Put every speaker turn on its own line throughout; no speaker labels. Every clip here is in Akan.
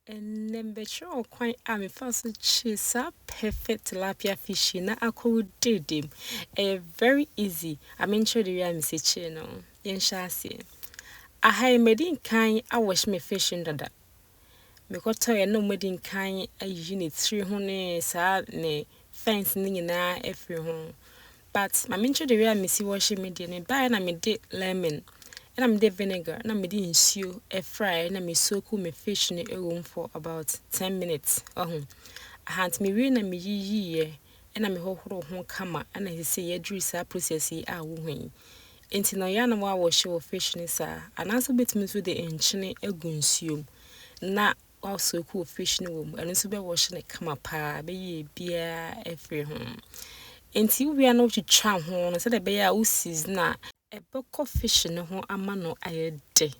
And number sure quite I'm first cheese up perfect tilapia fish na ako did him. Very easy. I mean sure the ram is a channel. In shasi. I had made in kind I wash me fish in that. Me got toy no made in kind a unit 300 ne fence ning na every home. But my mention the ram is washing me dinner buy na me did lemon. And I'm the vinegar, and I'm in stew, a fry, and I'm soak me fish in a room for about 10 minutes. Oh, I had me rain and me ye, and I'm a whole home camera, and I say, a dress I process ye are wooing. Into no yana was show fish in sir, and answer bit me to the ancient a gunsume. Not also cool fish in the room, and also be washing a camera pa, be ye beer every home. Until we are not to charm horn, said a bear who sees na. A book of fish in ho amano aye de.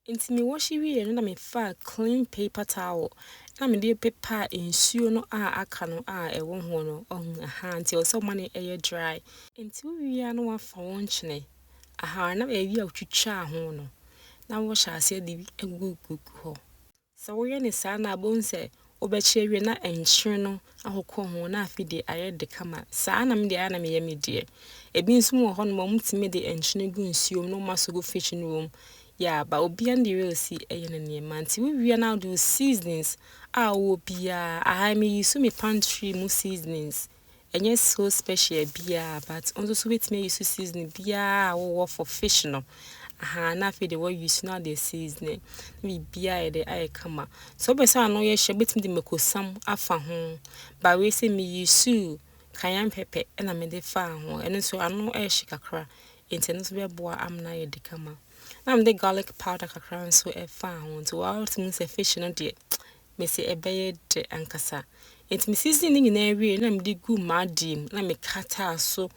Inti me washi wi na me fa clean paper towel. Na me de paper nsuo no aka no e wo ho no aha nti o so mane aye dry. Inti wi ya no afa won chene. Aha na e wi a twitwa ho no. Na wo sha ase de bi egugu ho. So we ne sa na bonse obechi wi na enhye no ahokọ ho na afide aye de kama. Sa na me de ana me ye me de. Ebi nso mo ho no mo mtime de enchene gu nsuo no maso go fish no wom. Yeah, but obi and the real see ne manti we now do seasonings. Wo bia I me use me pantry mu seasonings. Enye so special bia but also so with me use seasoning bia wo for fish no. Aha na fe de what use now the seasoning. Me bia de aye kama. So be say no ye share betimi de makosam afa ho. But we say me use Cayenne pepper and I made the farm, and so I know a shikakra. Intended to be a boy, am na ye decama. I'm the garlic powder cacran so a farm to our smooth a fish no dear. Missy a bayed and cassa. It's me seasoning in area, and I'm the good mad dim, let me cut her so.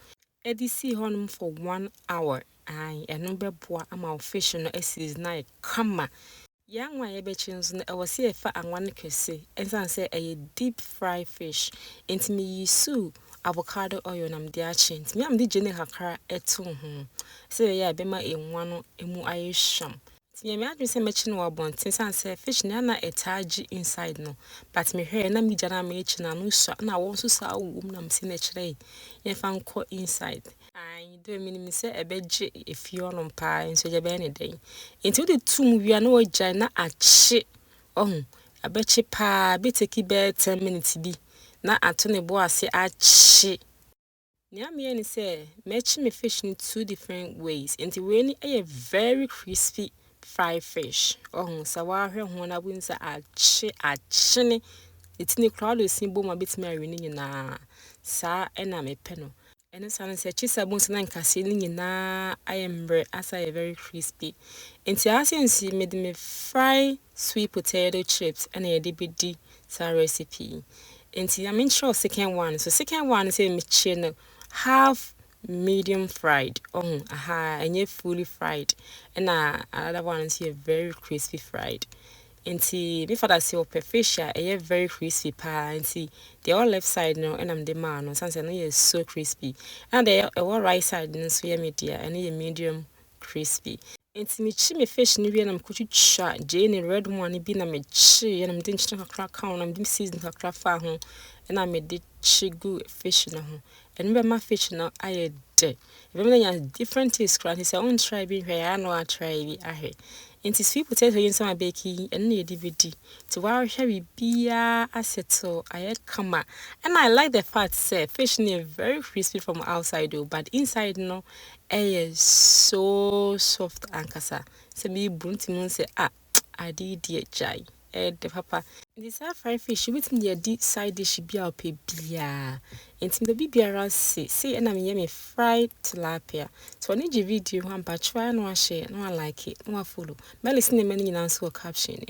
Eddie see honum for 1 hour. Aye, a number boy, I'm our fish no a season night. Come, young my ebechins I was here for and one say, and say a deep fried fish. Into me sue. Avocado oil nam de achint me am de gene kakra eto ho say ya be ma enwa no emu aye sham ti me adwen say mechi no wabonten san say fish na etaji inside no but me hwe na me jana me echi na no sha na wo so sa wo na me se na kire ye fa nko inside ai do me ni say ebeje efio no pa nso je be ne den enti de tum wi na wo gya na achi abechi pa be take be 10 minutes bi na atone bo ase achi nya me ni say mechi me fish in two different ways into we ni very crispy fried fish so wa hwe ho na bu nsa achi ni itini crowd osimbo ma betimi awe ni nyina sa na me pe no ene sa no say chisa bu nsa na nkase ni nyina ayembre asa very crispy into asensi me de me fry sweet potato chips and e de bidi sa recipe. I'm sure second one. So second one say me chino half medium fried. And you fully fried. And another one is here very crispy fried. And see before that say fish very crispy pa and see the all left side no and I'm the man no sense no is so crispy. And the all right side no so media and medium crispy. Enti me chi me fish ni wi na me kochucha je ne red one bi na me chi na me de nchina kakra ka na me de season kakra fa ho na me de chi gu fish na ho and be ma fish na aye de be me na different taste kra say on try bi hwe ya no a try bi ahe enti sweet potato yin sama bake and na DVD to wa hwe bi bia aseto aye kama and I like the fact say fish ni very crispy from outside though but inside no is so soft and kasa. Se me bunti mun say I did jai. The papa. This fried fish with me the side dish be out pe bia. Enti the biara say and me fried tilapia. So I need your video one but try no share no like it no follow. Me listen to many answer caption.